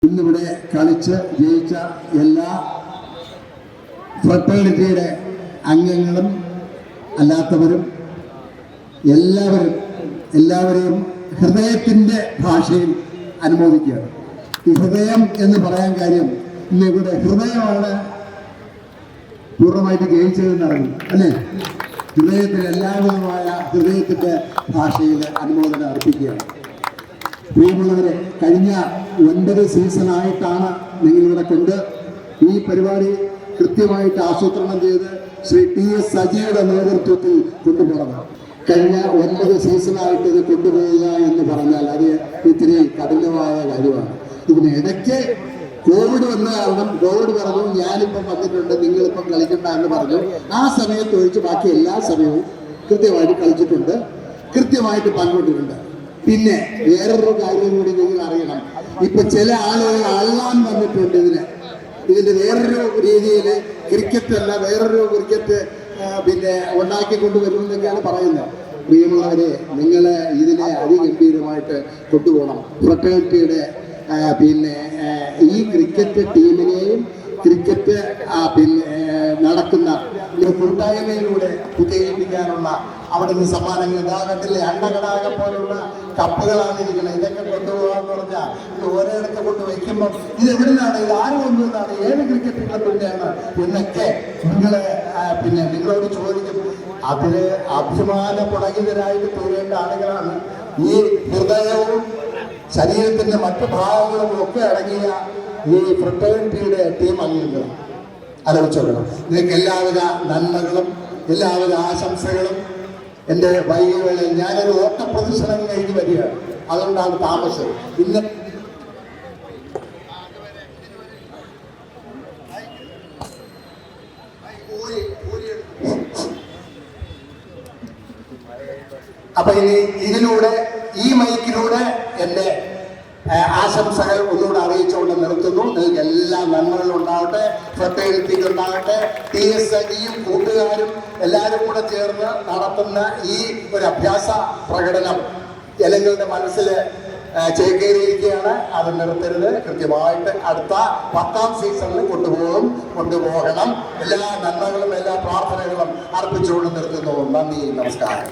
ഇന്നിവിടെ കളിച്ച് ജയിച്ച എല്ലാ ഫ്രട്ടേണിറ്റിയുടെ അംഗങ്ങളും അല്ലാത്തവരും എല്ലാവരെയും ഹൃദയത്തിൻ്റെ ഭാഷയിൽ അനുമോദിക്കുകയാണ്. ഈ ഹൃദയം എന്ന് പറയാൻ കാര്യം ഇന്നിവിടെ ഹൃദയമാണ് പൂർണ്ണമായിട്ട് ജയിച്ചതെന്ന് അറിഞ്ഞു അല്ലേ? ഹൃദയത്തിൽ എല്ലാവിധമായ ഹൃദയത്തിൻ്റെ ഭാഷയിൽ അനുമോദനം അർപ്പിക്കുകയാണ്. പ്രിയമുള്ളവരെ, കഴിഞ്ഞ 9 സീസണായിട്ടാണ് നിങ്ങളിവിടെ കൊണ്ട് ഈ പരിപാടി കൃത്യമായിട്ട് ആസൂത്രണം ചെയ്ത് ശ്രീ TS സജിയുടെ നേതൃത്വത്തിൽ കൊണ്ടുപോകുന്നത്. കഴിഞ്ഞ 9 സീസണായിട്ട് ഇത് കൊണ്ടുപോകുക എന്ന് പറഞ്ഞാൽ അത് ഇത്തിരി കഠിനമായ കാര്യമാണ്. ഇതിനിടയ്ക്ക് കോവിഡ് വന്ന കാരണം കോവിഡ് പറഞ്ഞു ഞാനിപ്പം വന്നിട്ടുണ്ട്, നിങ്ങളിപ്പം കളിക്കണ്ട എന്ന് പറഞ്ഞു. ആ സമയത്ത് ഒഴിച്ച് ബാക്കി എല്ലാ സമയവും കൃത്യമായിട്ട് കളിച്ചിട്ടുണ്ട്, കൃത്യമായിട്ട് പങ്കെടുത്തിട്ടുണ്ട്. പിന്നെ വേറൊരു കാര്യം കൂടി നിങ്ങൾ അറിയണം. ഇപ്പൊ ചില ആളുകൾ അള്ളാൻ വന്നിട്ടുണ്ട് ഇതിന്റെ വേറൊരു രീതിയിൽ ക്രിക്കറ്റ് അല്ല, വേറൊരു ക്രിക്കറ്റ് പിന്നെ ഉണ്ടാക്കിക്കൊണ്ടുവരുമെന്നൊക്കെയാണ് പറയുന്നത്. പ്രിയമുള്ളവരെ, നിങ്ങളെ ഇതിനെ അതിഗംഭീരമായിട്ട് കൊണ്ടുപോകണം. ഫ്രട്ടേണിറ്റിയുടെ പിന്നെ ഈ ക്രിക്കറ്റ് ടീമിനെയും ക്രിക്കറ്റ് പിന്നെ നടക്കുന്ന കൂട്ടായ്മയിലൂടെ വിജയിപ്പിക്കാനുള്ള അവിടെ നിന്ന് സമ്മാനങ്ങൾ ഇതാകത്തില്ലേ, അണ്ടകടാക പോലുള്ള കപ്പുകളാണ് ഇരിക്കുന്നത്. ഇതൊക്കെ കൊണ്ടുപോകാന്ന് പറഞ്ഞാൽ ഇത് ഓരോയിടത്ത് കൊണ്ട് വയ്ക്കുമ്പോൾ ഇത് എവിടുന്നാണ്, ഇത് ആര് കൊണ്ടുവന്നാണ്, ഏത് ക്രിക്കറ്റ് ക്ലബിൻ്റെയാണ് എന്നൊക്കെ പിന്നെ നിങ്ങളോട് ചോദിക്കും. അതിന് അഭിമാനപുളകിതരായിട്ട് തീരേണ്ട ആളുകളാണ് ഈ ഹൃദയവും ശരീരത്തിന്റെ മറ്റു ഭാഗങ്ങളും ഒക്കെ അടങ്ങിയ ഈ ഫ്രട്ടേണിറ്റിയുടെ ടീം അംഗങ്ങൾ. ആലോചിച്ചോളണം. നിങ്ങൾക്ക് എല്ലാവിധ നന്മകളും എല്ലാവിധ ആശംസകളും. എൻ്റെ വൈകികളിൽ ഞാനൊരു ഓട്ടപ്രദർശനം കഴിഞ്ഞ് വരികയാണ്, അതുകൊണ്ടാണ് താമസം. ഇന്ന് അപ്പൊ ഇനി ഇതിലൂടെ ഈ മൈക്കിലൂടെ എൻ്റെ ആശംസകൾ ഒന്നുകൂടെ അറിയിച്ചുകൊണ്ട് നിർത്തുന്നു. നിങ്ങൾക്ക് എല്ലാ നന്മകളും ഉണ്ടാവട്ടെ, ഫ്രട്ടേണിറ്റിക്ക് ഉണ്ടാകട്ടെ. TS സജിയും കൂട്ടുകാരും എല്ലാവരും കൂടെ ചേർന്ന് നടത്തുന്ന ഈ ഒരു അഭ്യാസ പ്രകടനം ജനങ്ങളുടെ മനസ്സിൽ ചേക്കേറിയിരിക്കുകയാണ്. അത് നിർത്തരുത്. കൃത്യമായിട്ട് അടുത്ത 10ാം സീസണിൽ കൊണ്ടുപോകണം. എല്ലാ നന്മകളും എല്ലാ പ്രാർത്ഥനകളും അർപ്പിച്ചുകൊണ്ട് നിർത്തുന്നു. നന്ദി, നമസ്കാരം.